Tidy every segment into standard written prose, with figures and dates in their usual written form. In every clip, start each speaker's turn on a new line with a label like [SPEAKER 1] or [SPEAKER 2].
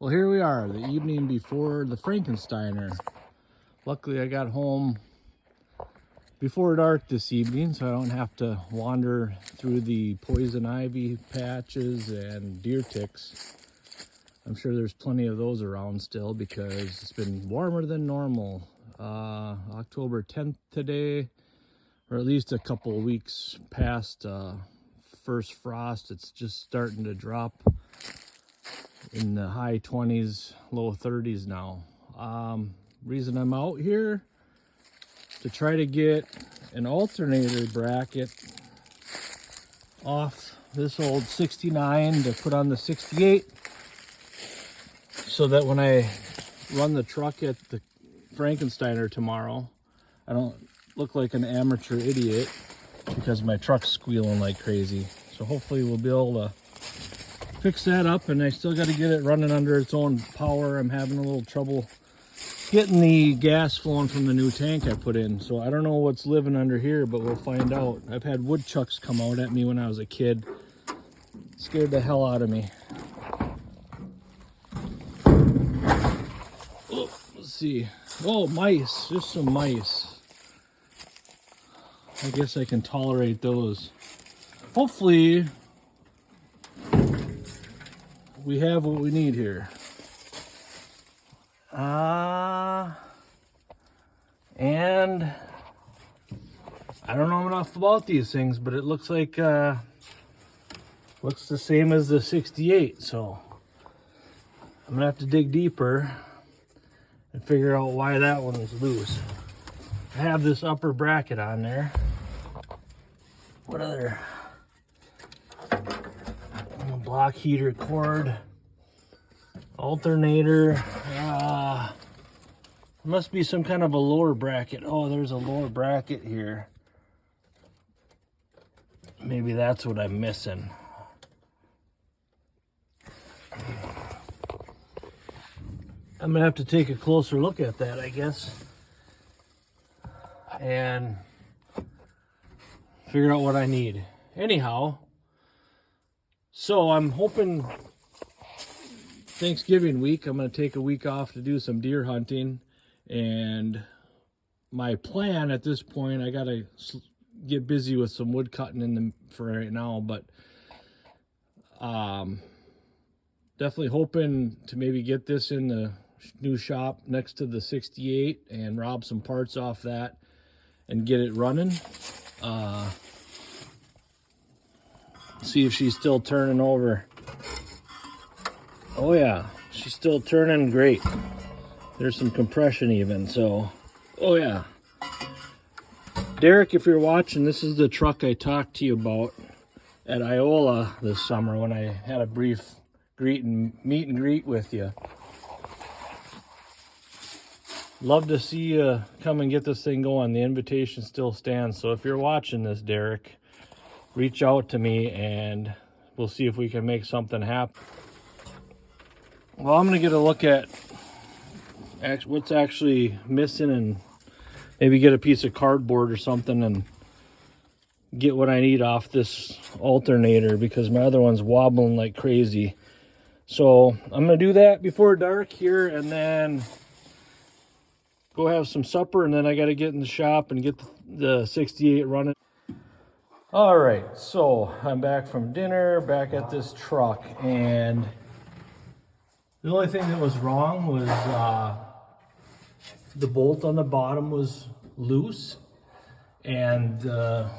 [SPEAKER 1] Well, here we are, the evening before the Frankensteiner. Luckily, I got home before dark this evening, so I don't have to wander through the poison ivy patches and deer ticks. I'm sure there's plenty of those around still because it's been warmer than normal. October 10th today, or at least a couple of weeks past first frost. It's just starting to drop in the high 20s, low 30s now. Reason I'm out here to try to get an alternator bracket off this old 69 to put on the 68, so that when I run the truck at the Frankensteiner tomorrow, I don't look like an amateur idiot because my truck's squealing like crazy. So hopefully we'll be able to fix that up, and I still got to get it running under its own power. I'm having a little trouble getting the gas flowing from the new tank I put in, so I don't know what's living under here, but we'll find out. I've had woodchucks come out at me when I was a kid. Scared the hell out of me. Oh, let's see. Oh, mice, just some mice. I guess I can tolerate those. Hopefully we have what we need here. And I don't know enough about these things, but it looks like looks the same as the 68, so I'm gonna have to dig deeper and figure out why that one is loose. I have this upper bracket on there. What other? Block heater cord, alternator. Must be some kind of a lower bracket. Oh, there's a lower bracket here. Maybe that's what I'm missing. I'm gonna have to take a closer look at that, I guess, and figure out what I need. Anyhow, so I'm hoping Thanksgiving week, I'm going to take a week off to do some deer hunting. And my plan at this point, I got to get busy with some wood cutting for right now. But definitely hoping to maybe get this in the new shop next to the 68 and rob some parts off that and get it running. See if she's still turning over. Oh yeah, she's still turning great. There's some compression even, so, oh yeah. Derek, if you're watching, this is the truck I talked to you about at Iola this summer when I had a brief meet and greet with you. Love to see you come and get this thing going. The invitation still stands, so if you're watching this, Derek, reach out to me and we'll see if we can make something happen. Well, I'm going to get a look at what's actually missing and maybe get a piece of cardboard or something and get what I need off this alternator because my other one's wobbling like crazy. So I'm going to do that before dark here and then go have some supper, and then I got to get in the shop and get the 68 running. All right, so I'm back from dinner, back at this truck, and the only thing that was wrong was the bolt on the bottom was loose, and the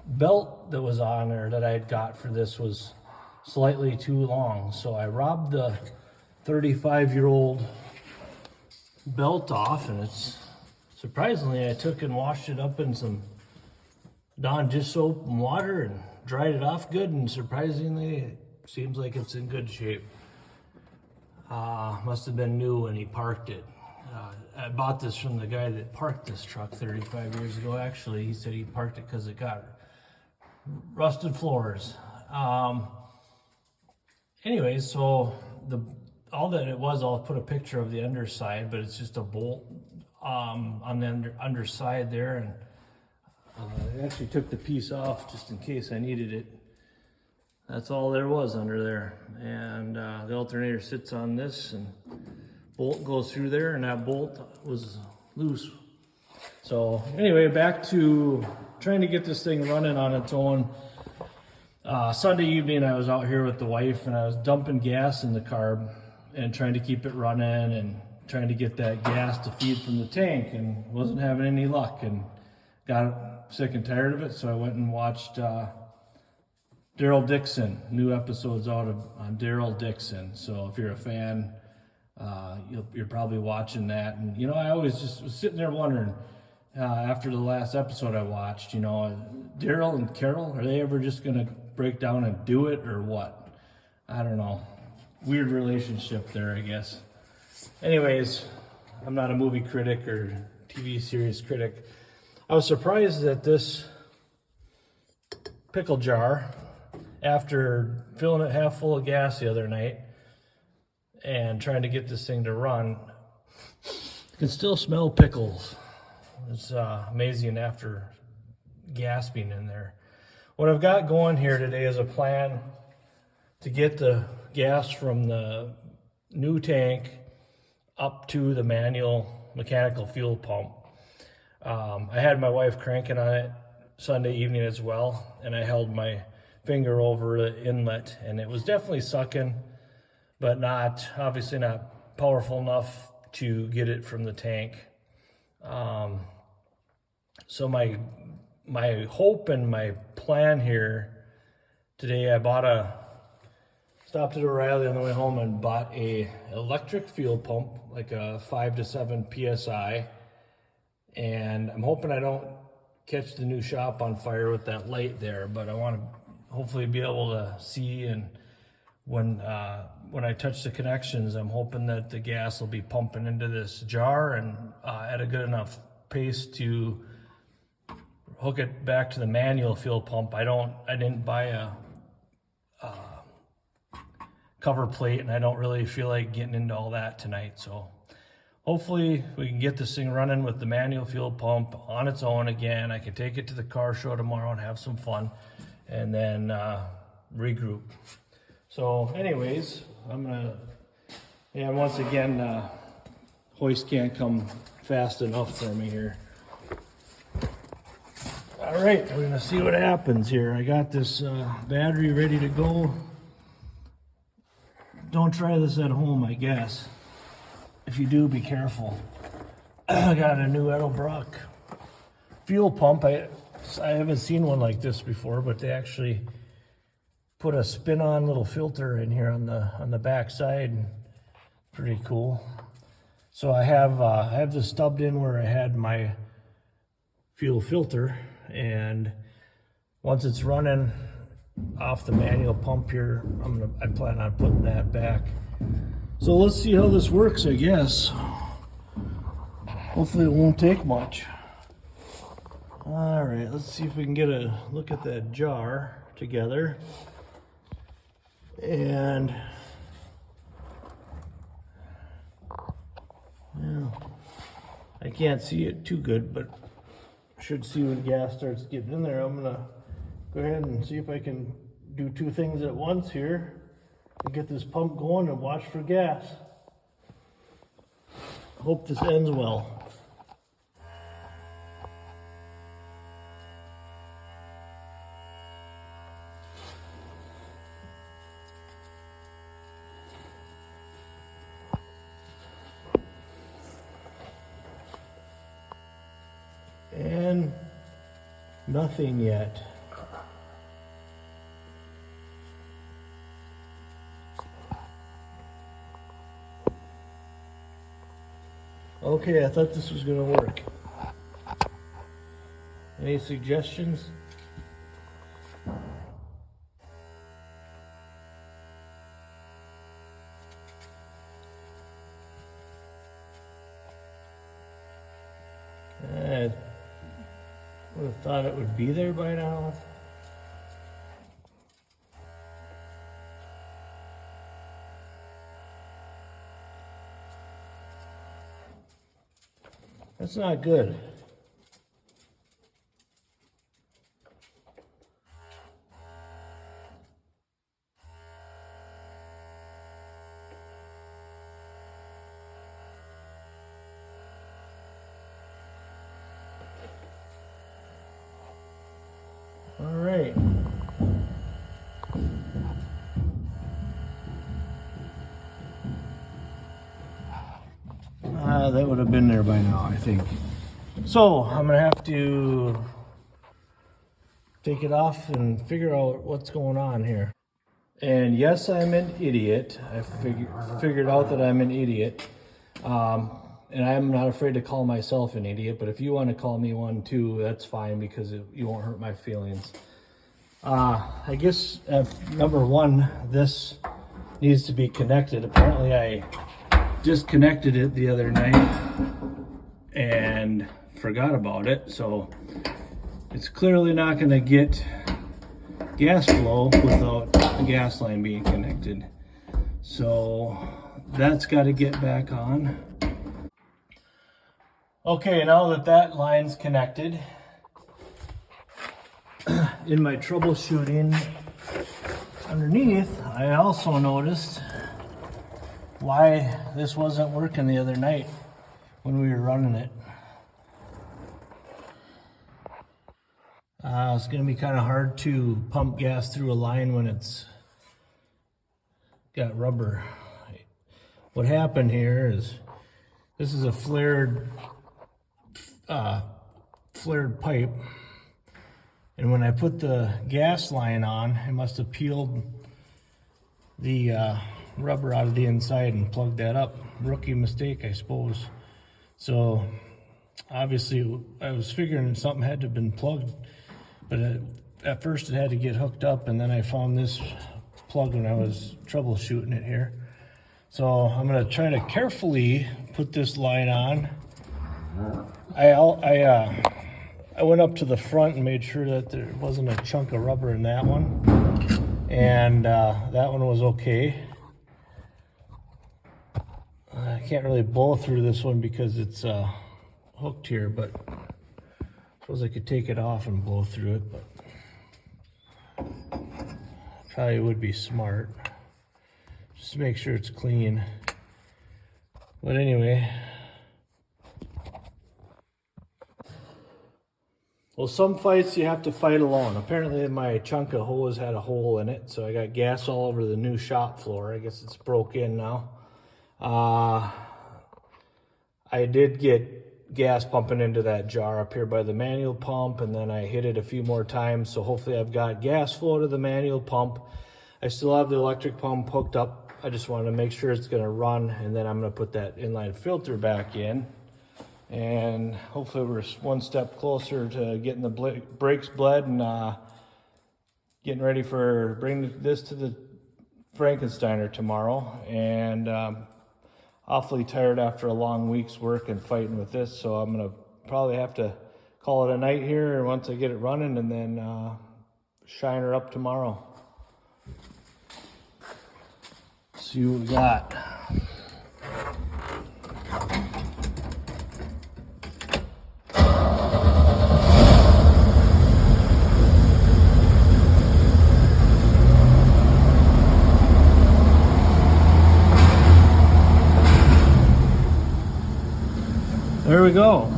[SPEAKER 1] belt that was on there that I had got for this was slightly too long. So I robbed the 35-year-old belt off, and it's surprisingly, I took and washed it up in some Dawn dish soap and water and dried it off good, and surprisingly it seems like it's in good shape. Must have been new when he parked it. I bought this from the guy that parked this truck 35 years ago. Actually, he said he parked it because it got rusted floors. Anyways, so all that it was, I'll put a picture of the underside, but it's just a bolt on the underside there, and I actually took the piece off just in case I needed it. That's all there was under there. And the alternator sits on this and bolt goes through there, and that bolt was loose. So anyway, back to trying to get this thing running on its own. Sunday evening I was out here with the wife and I was dumping gas in the carb and trying to keep it running and trying to get that gas to feed from the tank, and wasn't having any luck and got sick and tired of it. So I went and watched Daryl Dixon, new episodes out on Daryl Dixon. So if you're a fan, you're probably watching that. And you know, I always just was sitting there wondering, after the last episode I watched, you know, Daryl and Carol, are they ever just gonna break down and do it or what? I don't know. Weird relationship there, I guess. Anyways, I'm not a movie critic or TV series critic. I was surprised that this pickle jar, after filling it half full of gas the other night and trying to get this thing to run, can still smell pickles. It's amazing after gas being in there. What I've got going here today is a plan to get the gas from the new tank up to the manual mechanical fuel pump. I had my wife cranking on it Sunday evening as well, and I held my finger over the inlet, and it was definitely sucking, but obviously not powerful enough to get it from the tank. So my hope and my plan here today, stopped at O'Reilly on the way home and bought a electric fuel pump, like a 5 to 7 PSI. And I'm hoping I don't catch the new shop on fire with that light there, but I want to hopefully be able to see, and when I touch the connections, I'm hoping that the gas will be pumping into this jar and at a good enough pace to hook it back to the manual fuel pump. I didn't buy a cover plate, and I don't really feel like getting into all that tonight. So hopefully we can get this thing running with the manual fuel pump on its own again. I can take it to the car show tomorrow and have some fun, and then regroup. So anyways, and once again, hoist can't come fast enough for me here. All right, we're gonna see what happens here. I got this battery ready to go. Don't try this at home, I guess. If you do, be careful. I got a new Edelbrock fuel pump. I haven't seen one like this before, but they actually put a spin-on little filter in here on the back side. Pretty cool. So I have this stubbed in where I had my fuel filter, and once it's running off the manual pump here, I plan on putting that back. So let's see how this works, I guess. Hopefully it won't take much. All right, let's see if we can get a look at that jar together. And yeah, I can't see it too good, but I should see when gas starts getting in there. I'm gonna go ahead and see if I can do two things at once here and get this pump going and watch for gas. Hope this ends well. And nothing yet. Okay, I thought this was going to work. Any suggestions? I would have thought it would be there by now. That's not good. That would have been there by now, I think. So I'm gonna have to take it off and figure out what's going on here. And yes, I'm an idiot. I figured out that I'm an idiot. And I'm not afraid to call myself an idiot, but if you want to call me one too, that's fine, because you won't hurt my feelings. I guess number one, this needs to be connected. Apparently I disconnected it the other night and forgot about it, so it's clearly not going to get gas flow without the gas line being connected. So that's got to get back on. Okay, now that that line's connected, in my troubleshooting underneath, I also noticed why this wasn't working the other night when we were running it. It's going to be kind of hard to pump gas through a line when it's got rubber. What happened here is this is a flared pipe, and when I put the gas line on, it must have peeled the rubber out of the inside and plugged that up. Rookie mistake, I suppose. So obviously I was figuring something had to have been plugged, but at first it had to get hooked up, and then I found this plug when I was troubleshooting it here. So I'm going to try to carefully put this line on. I went up to the front and made sure that there wasn't a chunk of rubber in that one, and that one was okay. I can't really blow through this one because it's hooked here, but I suppose I could take it off and blow through it, but probably would be smart just to make sure it's clean. But anyway, well, some fights you have to fight alone. Apparently my chunk of hose had a hole in it, so I got gas all over the new shop floor. I guess it's broke in now. I did get gas pumping into that jar up here by the manual pump, and then I hit it a few more times, so hopefully I've got gas flow to the manual pump. I still have the electric pump hooked up. I just wanted to make sure it's going to run, and then I'm going to put that inline filter back in. And hopefully we're one step closer to getting the brakes bled and getting ready for bringing this to the Frankensteiner tomorrow. And awfully tired after a long week's work and fighting with this, so I'm going to probably have to call it a night here once I get it running, and then shine her up tomorrow. See what we got. There we go.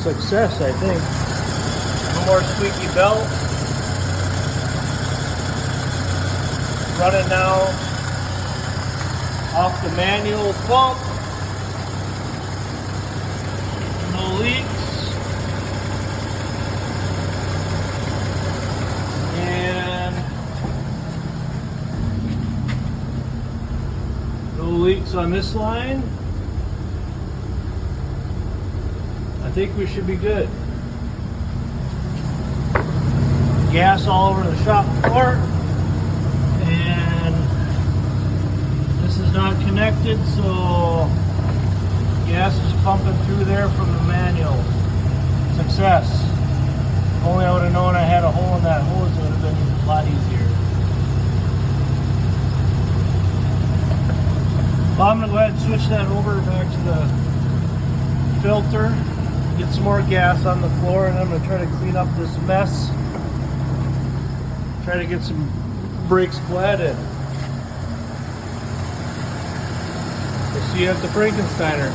[SPEAKER 1] Success, I think. No more squeaky belt. Running now off the manual pump. No leaks. And no leaks on this line. I think we should be good. Gas all over the shop floor, and this is not connected, so gas is pumping through there from the manual. Success. If only I would have known I had a hole in that hose, it would have been a lot easier. Well, I'm going to go ahead and switch that over back to the filter. Get some more gas on the floor, and I'm going to try to clean up this mess. Try to get some brakes bled, and we'll see you at the Frankensteiner.